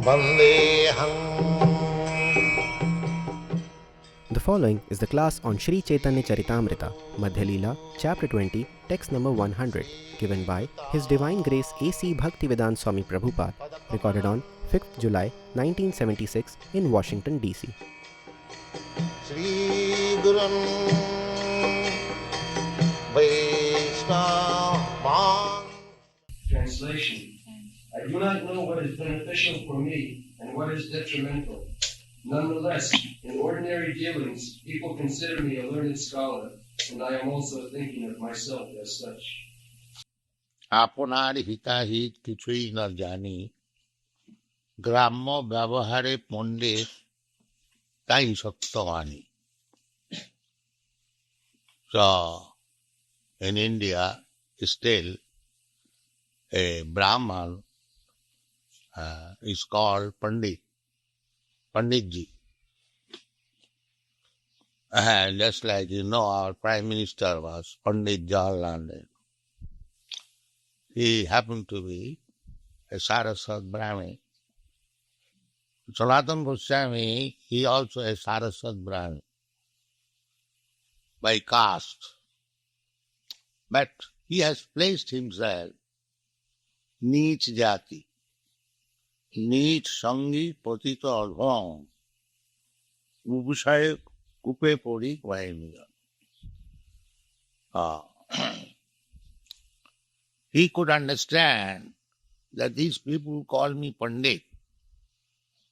Vandeham. The following is the class on Sri Chaitanya Charitamrita, Madhya Leela, Chapter 20, Text number 100, given by His Divine Grace A.C. Bhaktivedanta Swami Prabhupada, recorded on 5th July 1976 in Washington, D.C. Sri Gurun Vaishnava. Translation. I do not know what is beneficial for me and what is detrimental. Nonetheless, in ordinary dealings, people consider me a learned scholar, and I am also thinking of myself as such. আপনার হিতাহিত কিছুই না জানি, গ্রাম্য ব্যবহারে পণ্ডিত তাই সত্য মানি। So, in India, still a Brahman is called Pandit, Panditji. Just like our Prime Minister was Pandit Jawaharlal Nehru. He happened to be a Saraswat Brahmin. Sanatana Goswami, he also a Saraswat Brahmin by caste. But he has placed himself Neech Jati, Neech Sangi Patita Adham, Ubushaye Kupe Pori Vaimiya. He could understand that these people call me Pandit.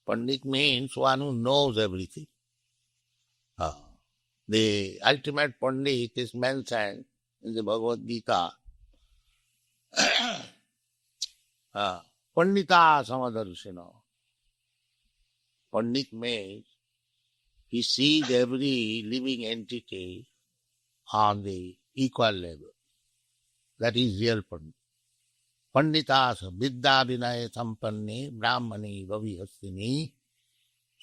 Pandit means one who knows everything. The ultimate Pandit is mentioned in the Bhagavad Gita. Pandita Samadarshino. Pandit means he sees every living entity on the equal level. That is real Pandit. Panditas Vidya Vinaya Sampanne Brahmani Vavihastini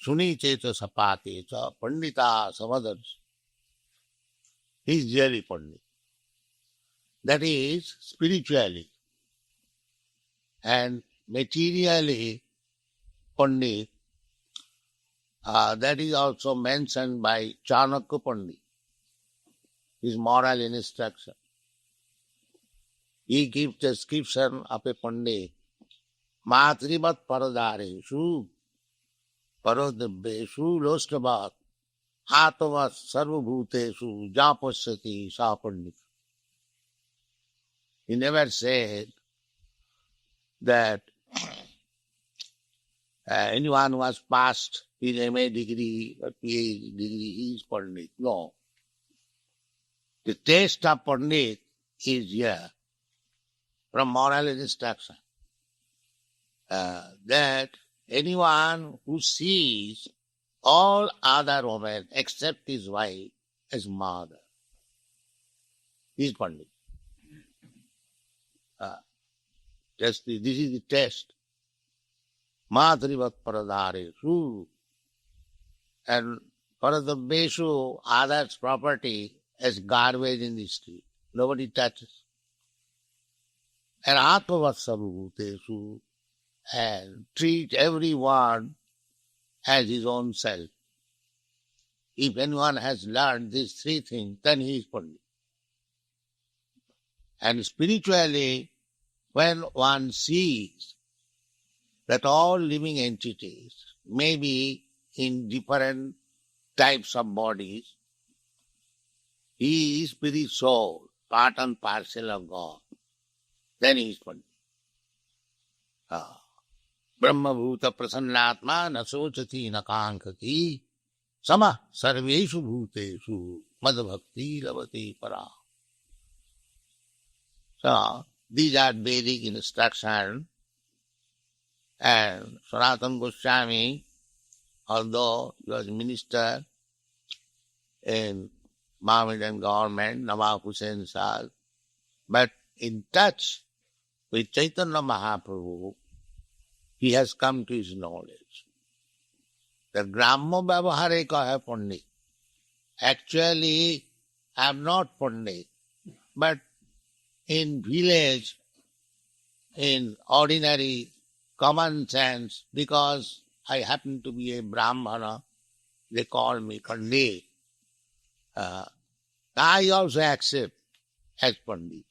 Suni Cheta Sapate Cha Pandita Samadars. He is really Pandit. That is spiritually. And materially Pandit, that is also mentioned by Chanakya Pandit, his moral instruction. He gives description of a Pandit. Matrivat paradareshu, parodabeshu, lostavat, atavat sarvabhuteshu, japasyati sa Pandit. He never said that anyone who has passed his MA degree or PhD degree is Pandit. No. The taste of Pandit is here from moral instruction. That anyone who sees all other women except his wife as mother is Pandit. This is the test. Madhrivat paradareshu. And paradabeshu, others' property as garbage in the street. Nobody touches. And atmavat sarvabhuteshu, and treat everyone as his own self. If anyone has learned these three things, then he is Pandit. And spiritually, when one sees that all living entities may be in different types of bodies, he is spirit soul, part and parcel of God, then he is Pandit. Brahma bhuta prasannatma na sochati na kankati sama sarveshu bhuteshu madbhakti lavati para. So, these are Vedic instructions, and Sanatana Goswami, although he was minister in Mohammedan government, Nawab Hussain Shah, but in touch with Chaitanya Mahaprabhu, he has come to his knowledge. The Grammo Vyavahare Kaha Pandit. Actually, I am not Pandit, but in village, in ordinary common sense, because I happen to be a Brahmana, they call me Pandit. I also accept as Pandit.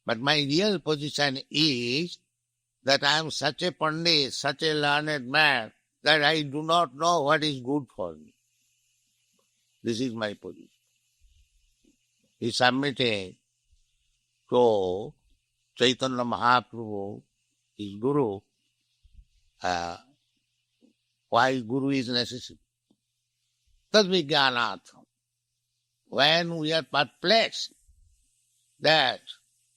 But my real position is that I am such a Pandit, such a learned man, that I do not know what is good for me. This is my position. He submitted to Chaitanya Mahaprabhu, his Guru. Why Guru is necessary? Tadvijnanatham. When we are perplexed that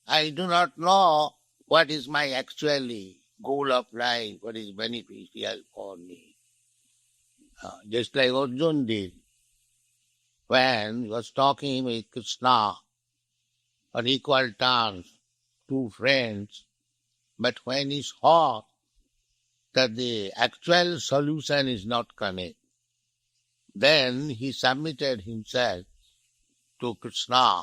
I do not know what is my actually goal of life, what is beneficial for me. Just like Arjuna did when he was talking with Krishna on equal terms, two friends, but when he saw that the actual solution is not coming, then he submitted himself to Krishna,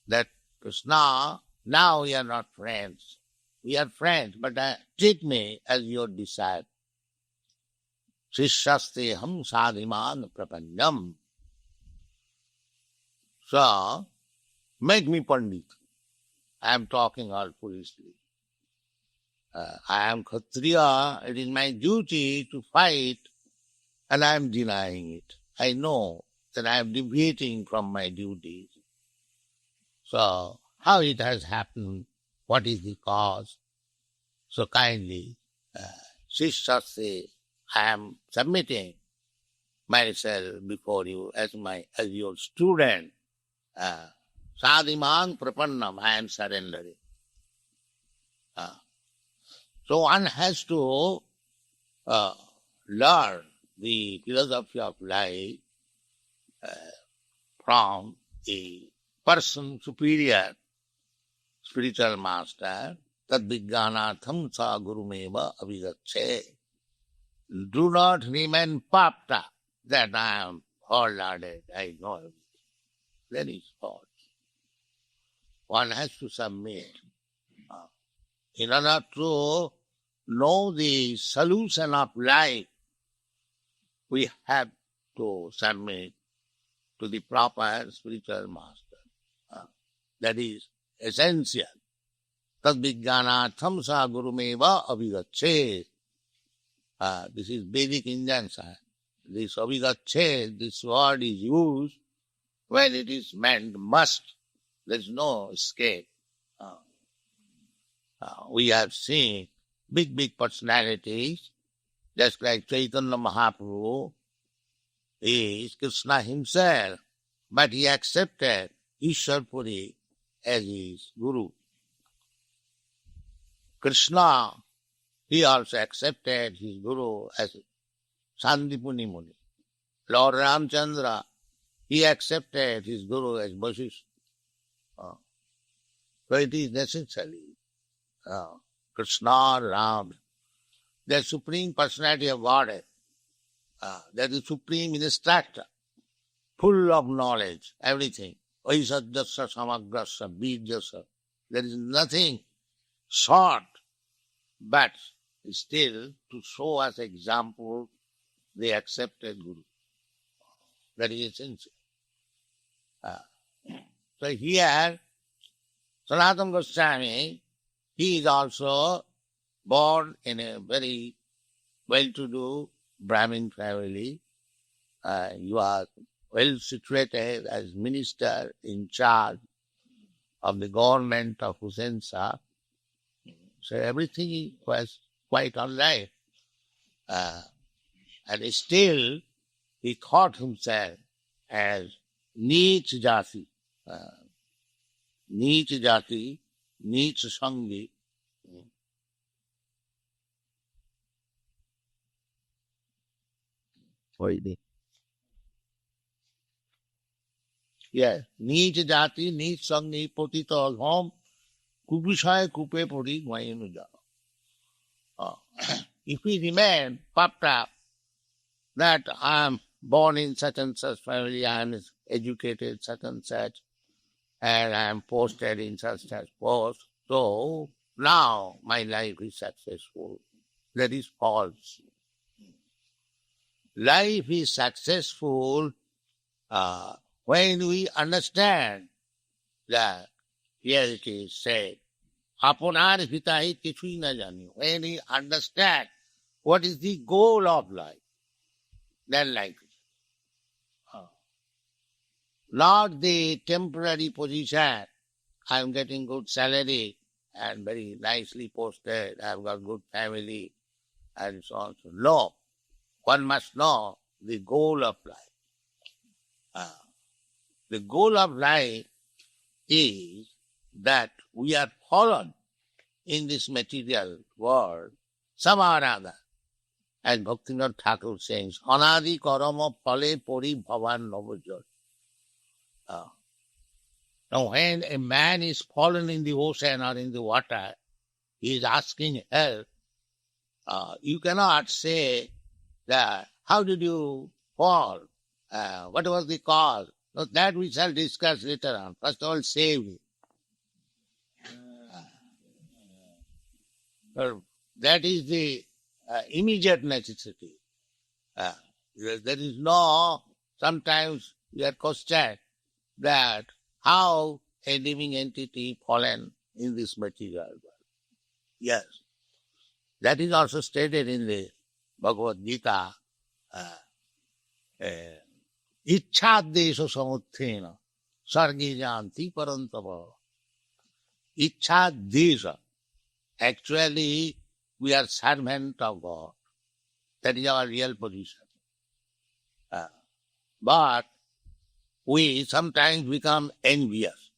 that Krishna, now we are not friends. We are friends, but treat me as your disciple. Shishyasteham sadhiman prapanyam. So, make me Pandit. I am talking all foolishly. I am Kshatriya, it is my duty to fight, and I am denying it. I know that I am deviating from my duties. So, how it has happened, what is the cause? So kindly, Shishya say, I am submitting myself before you as your student. Sadhimang prapannam, I am surrendering. So one has to learn the philosophy of life from a person superior, spiritual master. Tadvijnanatham sa gurumeva avigache. Do not remain puffed up that I am whole-hearted, I know everything. That is false. One has to submit. In order to know the solution of life, we have to submit to the proper spiritual master. That is essential. Tadvijnanatham sa gurumeva avigache. This is Vedic injunction. This avigache, this word is used when it is meant must. There is no escape. We have seen big personalities, just like Chaitanya Mahaprabhu is Krishna himself, but he accepted Ishwarpuri as his guru. Krishna, he also accepted his guru as Sandipuni Muni. Lord Ramchandra, he accepted his guru as Vasishtha. So it is necessary. Krishna, Ram, the Supreme Personality of Godhead, they are the Supreme Instructor, full of knowledge, everything. Vaisajyasya samagrasya bijyasya. There is nothing short, but still to show us example, they accepted Guru. That is essential. So here, Sanatana Goswami, he is also born in a very well-to-do Brahmin family. He was well situated as minister in charge of the government of Hussain Shah. So everything was quite all right. And still, he thought himself as Neech Jati, Neech Sangi. Yes, Neech Jati, Neech Sangi, Potito Home, Kubishai Kupe Puri Guayunuja. If we remain puffed up that I am born in such and such family, I am educated such and such, and I am posted in such and such post, so now my life is successful. That is false. Life is successful when we understand that, here it is said, Apunar hitai kichui na jani. When we understand what is the goal of life, then life is. Not the temporary position. I am getting good salary and very nicely posted. I have got good family and so on. No, one must know the goal of life. The goal of life is that we are fallen in this material world somehow or other. As Bhaktivinoda Thakur says, Anadi karama phale pori bhavan navajot. Now when a man is fallen in the ocean or in the water, he is asking help. You cannot say that, how did you fall? What was the cause? No, that we shall discuss later on. First of all, save me. That is the immediate necessity. There is no, sometimes we are questioned that how a living entity fallen in this material world. Yes. That is also stated in the Bhagavad Gita. Ichchadesha samuthena sarge janti parantava. Ichchadesha. Actually, we are servant of God. That is our real position. But we sometimes become envious.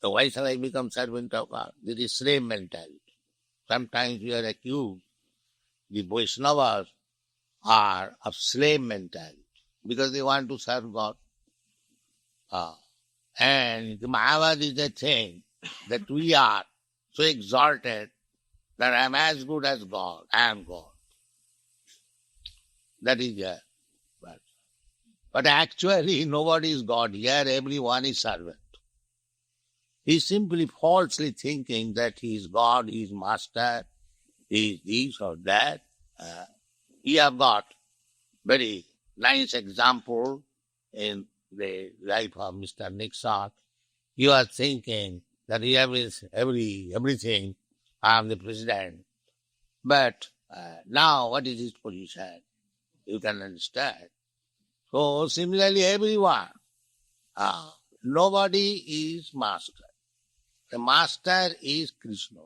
So why shall I become servant of God? This is slave mentality. Sometimes we are accused, the Vaishnavas are of slave mentality because they want to serve God. And the Mayavad is a thing that we are so exalted that I am as good as God. I am God. That is there. But actually nobody is God here. Everyone is servant. He is simply falsely thinking that he is God, he is master, he is this or that. He have got very nice example in the life of Mr. Nixon. You are thinking that he has everything. I am the president. But now what is his position? You can understand. So similarly everyone, nobody is master. The master is Krishna.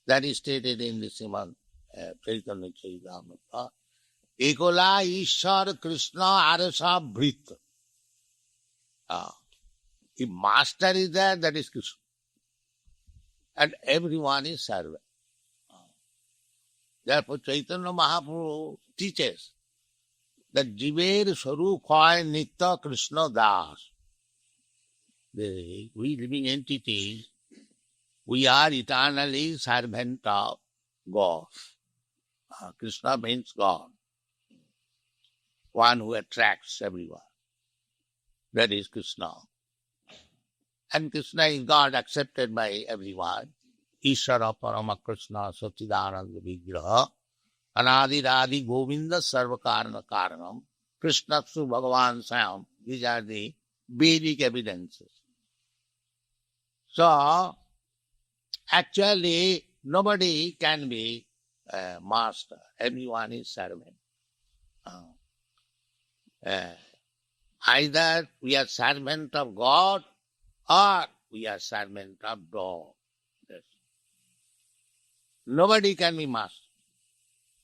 That is stated in the Srimad Chaitanya Charitamrita. Ekola Ishar Krishna Arasa Bhrit. If master is there, that is Krishna. And everyone is servant. Therefore Chaitanya Mahaprabhu teaches that Jiver Swarup Hoy Nitya Krishna Das. We living entities, we are eternally servant of God. Krishna means God, one who attracts everyone. That is Krishna. And Krishna is God accepted by everyone. Ishara Parama Krishna Satchidananda Vigraha Anadi Radhi Govinda Sarva Karana Karanam Krishna Su Bhagavan Sam. These are the Vedic evidences. So, actually, nobody can be a master. Everyone is servant. Either we are servant of God or we are servant of dog. Yes. Nobody can be master.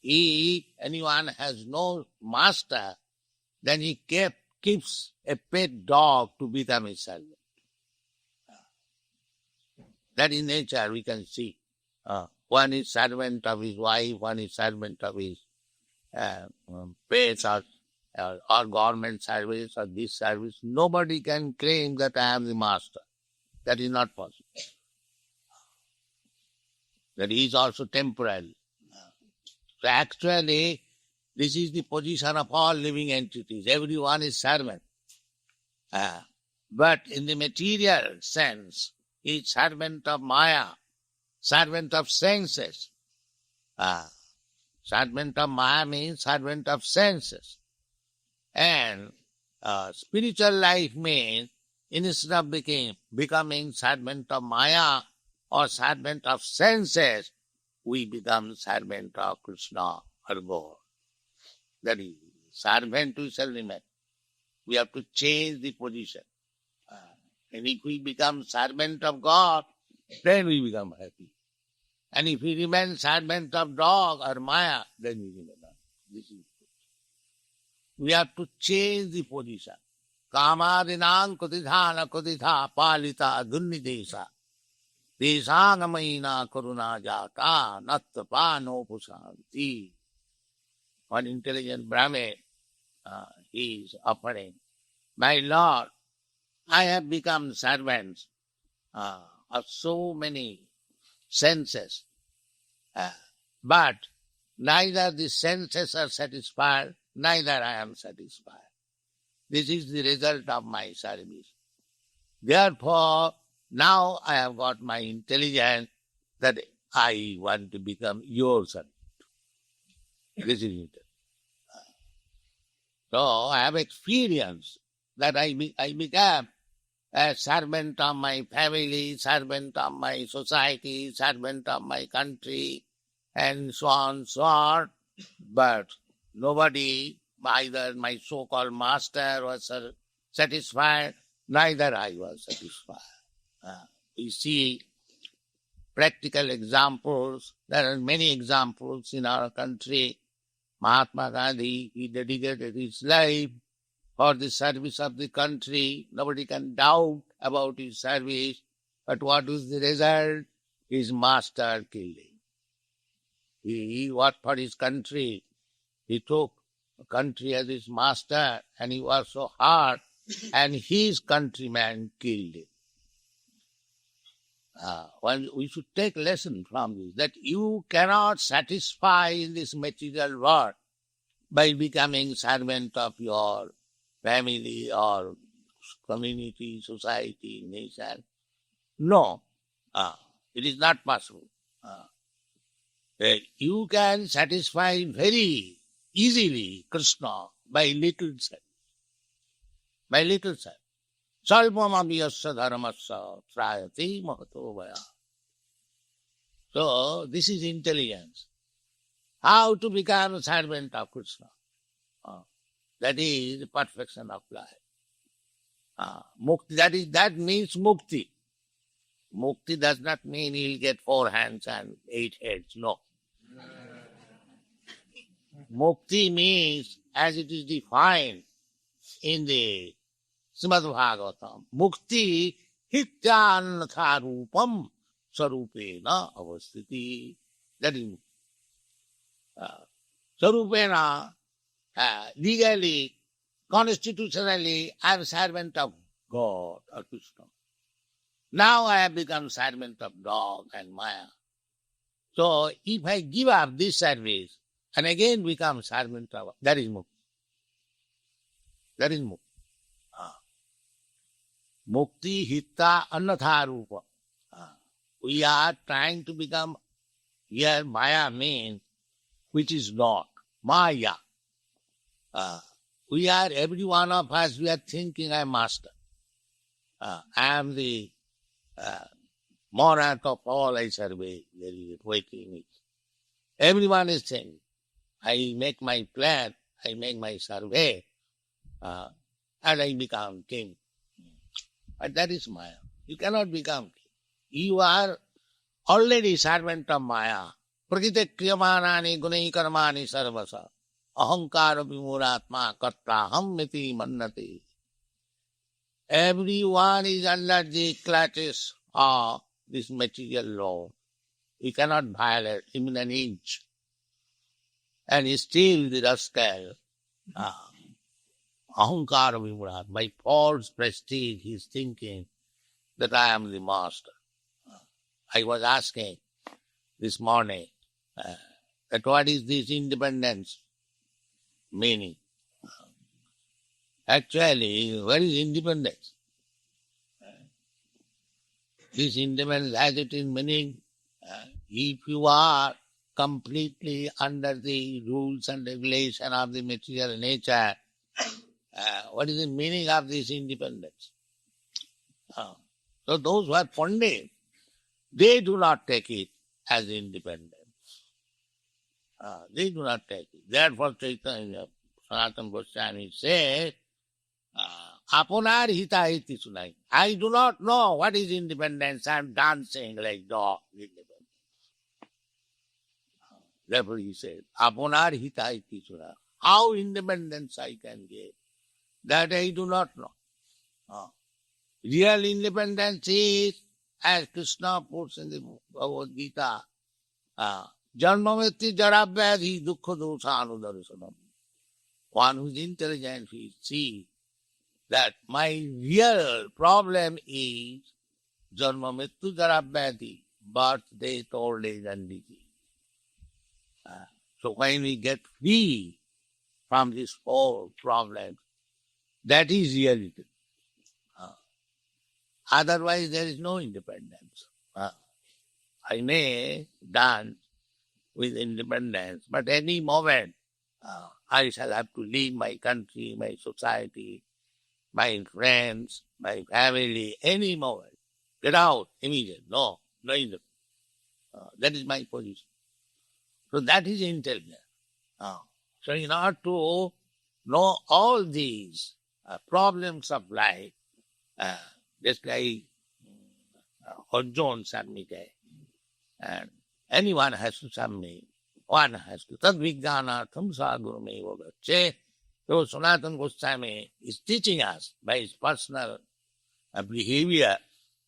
If anyone has no master, then he keeps a pet dog to become his servant. That in nature we can see. One is servant of his wife, one is servant of his pets or government service or this service. Nobody can claim that I am the master. That is not possible. That is also temporary. So actually, this is the position of all living entities. Everyone is servant. But in the material sense, he is servant of Maya. servant of senses. Servant of Maya means servant of senses. And spiritual life means instead of becoming servant of Maya or servant of senses, we become servant of Krishna or God. That is, servant we shall remain. We have to change the position. And if we become servant of God, then we become happy. And if we remain servant of dog or Maya, then we remain happy. This is it. We have to change the position. Kamadinang kutidhana kutidha palita dunnidesa. Desangamayina karuna jata nattapa no pusanti. One intelligent Brahmin, he is offering, my Lord, I have become servants of so many senses, but neither the senses are satisfied, neither I am satisfied. This is the result of my service. Therefore, now I have got my intelligence that I want to become your servant. This is it. So I have experienced that I became a servant of my family, servant of my society, servant of my country, and so on, so on. But nobody, either my so-called master was satisfied, neither I was satisfied. We see practical examples. There are many examples in our country. Mahatma Gandhi, he dedicated his life for the service of the country. Nobody can doubt about his service. But what was the result? His master killed him. He worked for his country. He took the country as his master, and he was so hard, and his countrymen killed him. We should take lesson from this, that you cannot satisfy in this material world by becoming servant of your family or community, society, nation. No, it is not possible. You can satisfy very easily Krishna by little self. By little self. Salpamabhyasya dharmasya trayati mahato vaya. So, this is intelligence. How to become a servant of Krishna. That is the perfection of life. Mukti, that means mukti. Mukti does not mean he'll get 4 hands and 8 heads. No. Mukti means, as it is defined in the Srimad Bhagavatam, mukti hityannatha rupam sarupena avasthiti. That is sarupena, legally, constitutionally, I am servant of God or Krishna. Now I have become servant of dog and Maya. So if I give up this service and again become servant of, that is mukti. That is mukti. Mukti hitta annatha rupa. We are trying to become, here Maya means, which is not. Maya. We are, every one of us, we are thinking I am master. I am the monarch of all I survey. There is a poetry in it. Everyone is saying, I make my plan, I make my survey, and I become king. But that is Maya. You cannot become king. You are already servant of Maya. Prakite kriyamanani gunai karmani sarvasa. Ahankara vimuratma kartaham miti mannati. Everyone is under the clutches of this material law. You cannot violate even an inch. And still the rascal, ahankara vimurat, by false prestige, he is thinking that I am the master. I was asking this morning that what is this independence meaning? Actually, what is independence? This independence has it in meaning if you are completely under the rules and regulation of the material nature, what is the meaning of this independence? So those who are Pandit, they do not take it as independence. They do not take it. Therefore, Chaitanya Sanatana Goswami says, Apunar hita iti sunai. I do not know what is independence. I am dancing like dog. Therefore he says, Apunar hita iti sunai. How independence I can get, that I do not know. Real independence is, as Krishna puts in the Bhagavad Gita, Janmameti Jaravyadhi Dukkha Dosa Anudarshanam. One who is intelligent will see that my real problem is Janma Mrityu Jaravyadhi, birth, death, old age and disease. So when we get free from these four problems, that is reality. Otherwise there is no independence. I may dance with independence, but any moment I shall have to leave my country, my society, my friends, my family, any moment. Get out immediately. No independence. That is my position. So that is intelligence. So in order to know all these problems of life, just like Arjuna submitted, and anyone has to submit, one has to. Tad vijnanatham sadgurumeva gacche. So Sanatana Goswami is teaching us by his personal behavior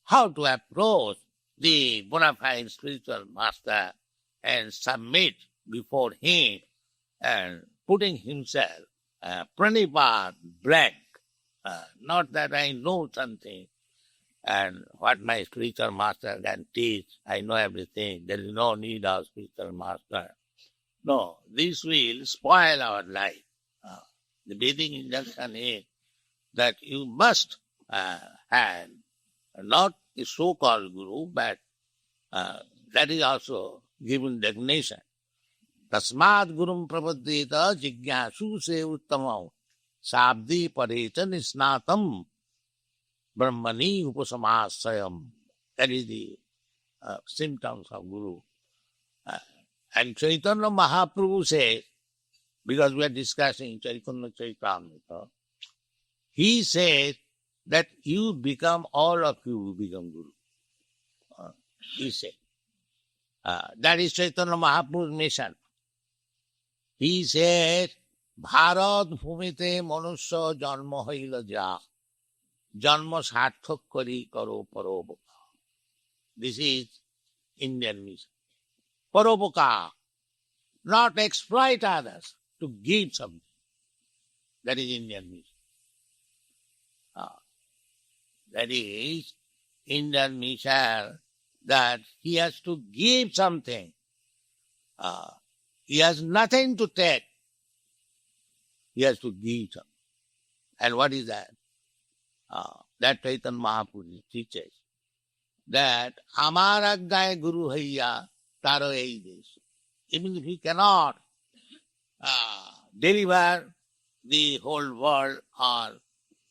how to approach the bona fide spiritual master and submit before him and putting himself pranipad blank. Not that I know something and what my spiritual master can teach, I know everything. There is no need of spiritual master. No, this will spoil our life. The basic injunction is that you must have not the so-called guru, but that is also given designation. Tasmad gurum prapaddeta jigyasu se uttamam sabdi parecha nisnatam brahmani upasamasayam. That is the symptoms of guru. And Chaitanya Mahaprabhu says, because we are discussing Chaitanya Charitamrita, he says that you become, all of you become guru. He said. That is Chaitanya Mahaprabhu's mission. He said, Bharat bhumite manusya janma haila ja. Janma sarthak kari karo paroboka. This is Indian mission. Paroboka. Not exploit others, to give something. That is Indian mission. That is Indian mission, that he has to give something. He has nothing to take. He has to give something. And what is that? That Chaitanya Mahaprabhu teaches that Amar Agnay Guru Haiya Taro Eides. Even if he cannot deliver the whole world or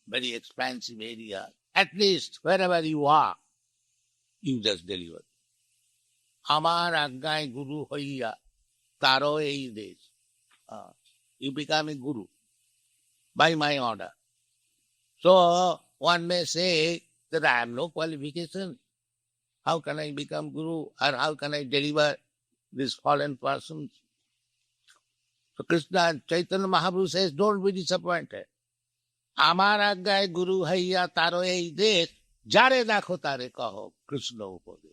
very expansive area, at least wherever you are, you just deliver. Amar Agnay Guru Haiya Taro Eides. You become a guru by my order. So one may say that I have no qualification. How can I become guru, or how can I deliver these fallen persons? So Krishna, Chaitanya Mahaprabhu says, don't be disappointed. Amar agnay guru haiya taro ei desh, jare dakho tare kaho, Krishna upade.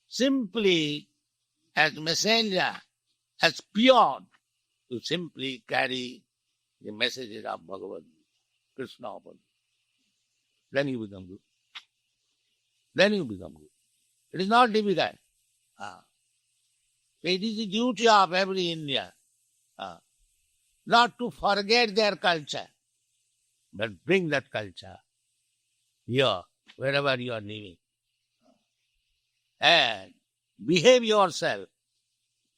Simply as messenger, as peon, to simply carry the messages of Bhagavad Gita, Krishna upade. Then you become guru. Then you become guru. It is not difficult. It is the duty of every Indian not to forget their culture, but bring that culture here, wherever you are living. and behave yourself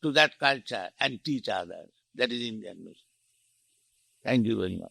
to that culture and teach others. That is Indian mission. Thank you very much.